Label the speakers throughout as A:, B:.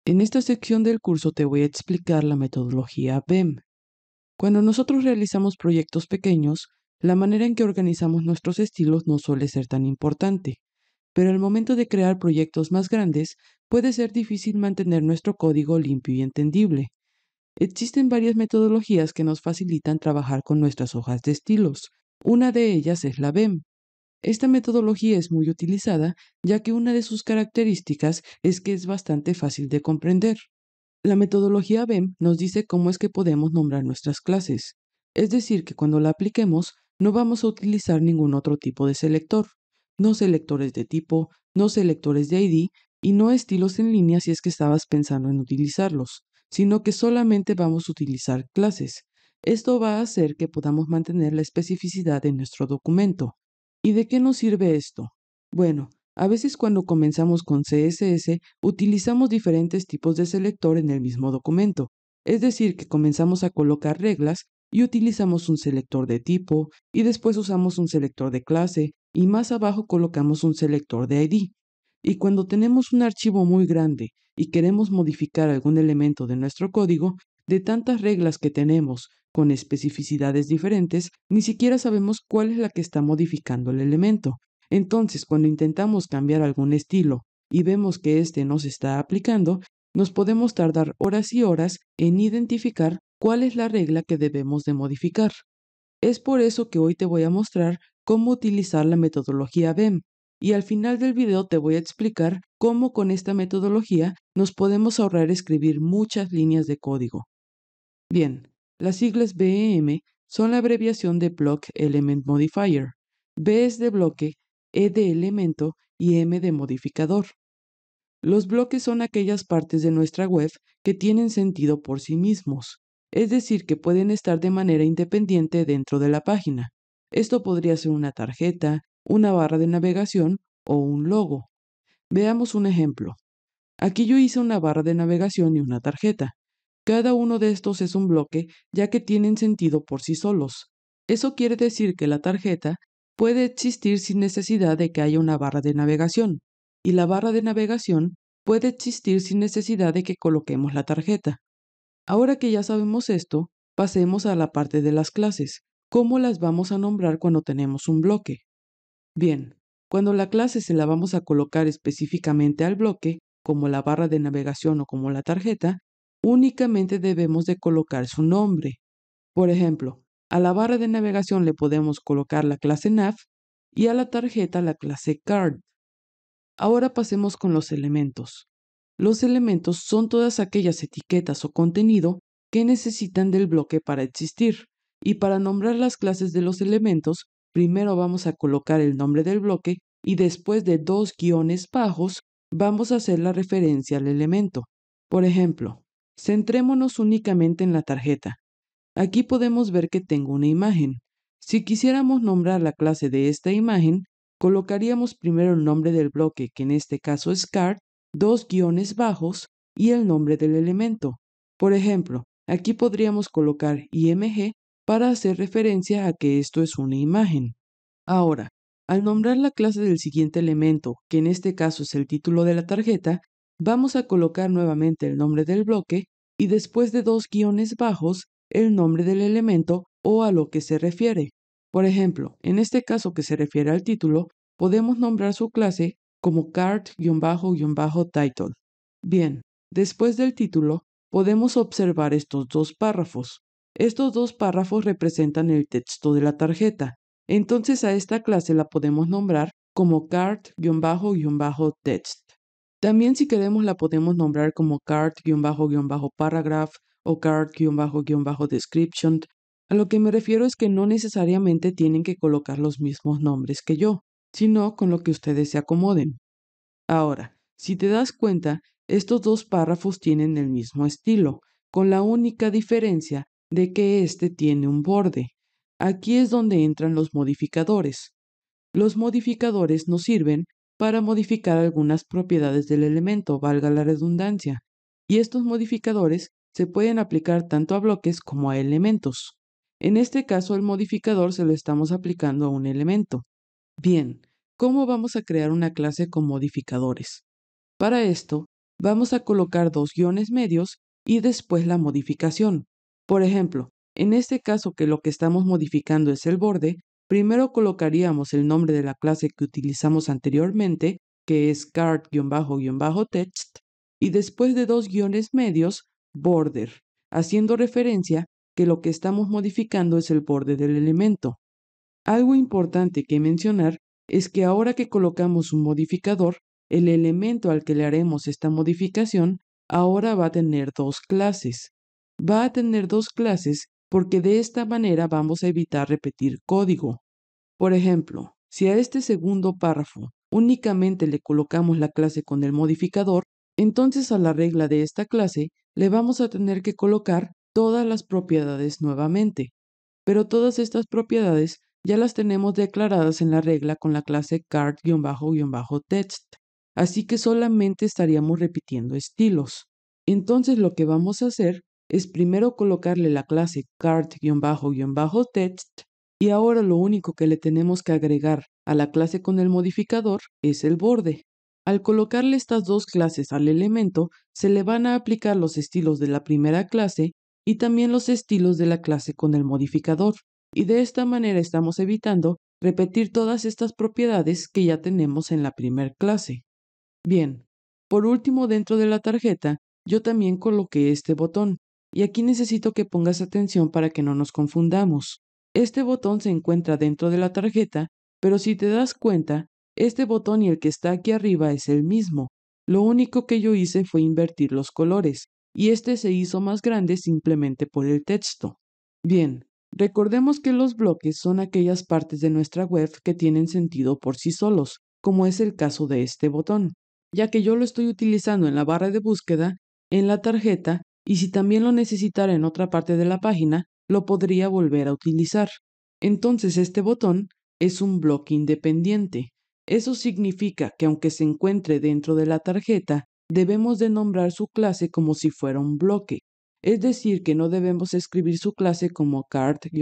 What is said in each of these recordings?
A: En esta sección del curso te voy a explicar la metodología BEM. Cuando nosotros realizamos proyectos pequeños, la manera en que organizamos nuestros estilos no suele ser tan importante, pero al momento de crear proyectos más grandes, puede ser difícil mantener nuestro código limpio y entendible. Existen varias metodologías que nos facilitan trabajar con nuestras hojas de estilos. Una de ellas es la BEM. Esta metodología es muy utilizada, ya que una de sus características es que es bastante fácil de comprender. La metodología BEM nos dice cómo es que podemos nombrar nuestras clases. Es decir, que cuando la apliquemos, no vamos a utilizar ningún otro tipo de selector. No selectores de tipo, no selectores de ID y no estilos en línea si es que estabas pensando en utilizarlos, sino que solamente vamos a utilizar clases. Esto va a hacer que podamos mantener la especificidad de nuestro documento. ¿Y de qué nos sirve esto? Bueno, a veces cuando comenzamos con CSS, utilizamos diferentes tipos de selector en el mismo documento. Es decir, que comenzamos a colocar reglas y utilizamos un selector de tipo, y después usamos un selector de clase, y más abajo colocamos un selector de ID. Y cuando tenemos un archivo muy grande y queremos modificar algún elemento de nuestro código, de tantas reglas que tenemos con especificidades diferentes, ni siquiera sabemos cuál es la que está modificando el elemento. Entonces, cuando intentamos cambiar algún estilo y vemos que éste no se está aplicando, nos podemos tardar horas y horas en identificar cuál es la regla que debemos de modificar. Es por eso que hoy te voy a mostrar cómo utilizar la metodología BEM y al final del video te voy a explicar cómo con esta metodología nos podemos ahorrar escribir muchas líneas de código. Bien, las siglas BEM son la abreviación de Block Element Modifier. B es de bloque, E de elemento y M de modificador. Los bloques son aquellas partes de nuestra web que tienen sentido por sí mismos, es decir, que pueden estar de manera independiente dentro de la página. Esto podría ser una tarjeta, una barra de navegación o un logo. Veamos un ejemplo. Aquí yo hice una barra de navegación y una tarjeta. Cada uno de estos es un bloque ya que tienen sentido por sí solos. Eso quiere decir que la tarjeta puede existir sin necesidad de que haya una barra de navegación, y la barra de navegación puede existir sin necesidad de que coloquemos la tarjeta. Ahora que ya sabemos esto, pasemos a la parte de las clases. ¿Cómo las vamos a nombrar cuando tenemos un bloque? Bien, cuando la clase se la vamos a colocar específicamente al bloque, como la barra de navegación o como la tarjeta, únicamente debemos de colocar su nombre. Por ejemplo, a la barra de navegación le podemos colocar la clase nav y a la tarjeta la clase card. Ahora pasemos con los elementos. Los elementos son todas aquellas etiquetas o contenido que necesitan del bloque para existir. Y para nombrar las clases de los elementos, primero vamos a colocar el nombre del bloque y después de dos guiones bajos vamos a hacer la referencia al elemento. Por ejemplo, centrémonos únicamente en la tarjeta. Aquí podemos ver que tengo una imagen. Si quisiéramos nombrar la clase de esta imagen, colocaríamos primero el nombre del bloque, que en este caso es card, dos guiones bajos y el nombre del elemento. Por ejemplo, aquí podríamos colocar img para hacer referencia a que esto es una imagen. Ahora, al nombrar la clase del siguiente elemento, que en este caso es el título de la tarjeta, vamos a colocar nuevamente el nombre del bloque y después de dos guiones bajos, el nombre del elemento o a lo que se refiere. Por ejemplo, en este caso que se refiere al título, podemos nombrar su clase como card-title. Bien, después del título, podemos observar estos dos párrafos. Estos dos párrafos representan el texto de la tarjeta. Entonces a esta clase la podemos nombrar como card-text. También si queremos la podemos nombrar como card-paragraph o card-description. A lo que me refiero es que no necesariamente tienen que colocar los mismos nombres que yo, sino con lo que ustedes se acomoden. Ahora, si te das cuenta, estos dos párrafos tienen el mismo estilo, con la única diferencia de que este tiene un borde. Aquí es donde entran los modificadores. Los modificadores nos sirven para modificar algunas propiedades del elemento, valga la redundancia, y estos modificadores se pueden aplicar tanto a bloques como a elementos. En este caso, el modificador se lo estamos aplicando a un elemento. Bien, ¿cómo vamos a crear una clase con modificadores? Para esto, vamos a colocar dos guiones medios y después la modificación. Por ejemplo, en este caso que lo que estamos modificando es el borde, primero colocaríamos el nombre de la clase que utilizamos anteriormente, que es card-text, y después de dos guiones medios, border, haciendo referencia que lo que estamos modificando es el borde del elemento. Algo importante que mencionar es que ahora que colocamos un modificador, el elemento al que le haremos esta modificación ahora va a tener dos clases. Va a tener dos clases porque de esta manera vamos a evitar repetir código. Por ejemplo, si a este segundo párrafo únicamente le colocamos la clase con el modificador, entonces a la regla de esta clase le vamos a tener que colocar todas las propiedades nuevamente. Pero todas estas propiedades ya las tenemos declaradas en la regla con la clase card-text, así que solamente estaríamos repitiendo estilos. Entonces lo que vamos a hacer es primero colocarle la clase card-text y ahora lo único que le tenemos que agregar a la clase con el modificador es el borde. Al colocarle estas dos clases al elemento, se le van a aplicar los estilos de la primera clase y también los estilos de la clase con el modificador. Y de esta manera estamos evitando repetir todas estas propiedades que ya tenemos en la primera clase. Bien, por último dentro de la tarjeta, yo también coloqué este botón. Y aquí necesito que pongas atención para que no nos confundamos. Este botón se encuentra dentro de la tarjeta, pero si te das cuenta, este botón y el que está aquí arriba es el mismo. Lo único que yo hice fue invertir los colores, y este se hizo más grande simplemente por el texto. Bien, recordemos que los bloques son aquellas partes de nuestra web que tienen sentido por sí solos, como es el caso de este botón, ya que yo lo estoy utilizando en la barra de búsqueda, en la tarjeta, y si también lo necesitara en otra parte de la página, lo podría volver a utilizar. Entonces este botón es un bloque independiente. Eso significa que aunque se encuentre dentro de la tarjeta, debemos de nombrar su clase como si fuera un bloque. Es decir, que no debemos escribir su clase como card-button,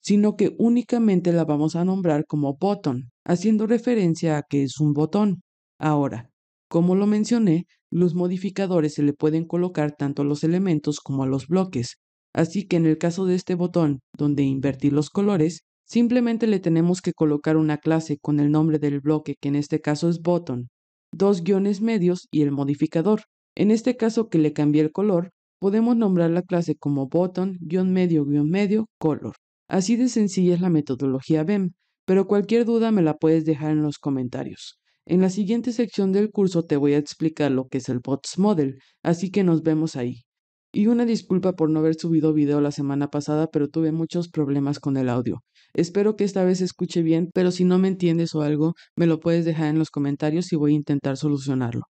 A: sino que únicamente la vamos a nombrar como button, haciendo referencia a que es un botón. Ahora, como lo mencioné, los modificadores se le pueden colocar tanto a los elementos como a los bloques. Así que en el caso de este botón, donde invertí los colores, simplemente le tenemos que colocar una clase con el nombre del bloque, que en este caso es button, dos guiones medios y el modificador. En este caso que le cambié el color, podemos nombrar la clase como button-medio-medio color. Así de sencilla es la metodología BEM, pero cualquier duda me la puedes dejar en los comentarios. En la siguiente sección del curso te voy a explicar lo que es el Bots Model, así que nos vemos ahí. Y una disculpa por no haber subido video la semana pasada, pero tuve muchos problemas con el audio. Espero que esta vez se escuche bien, pero si no me entiendes o algo, me lo puedes dejar en los comentarios y voy a intentar solucionarlo.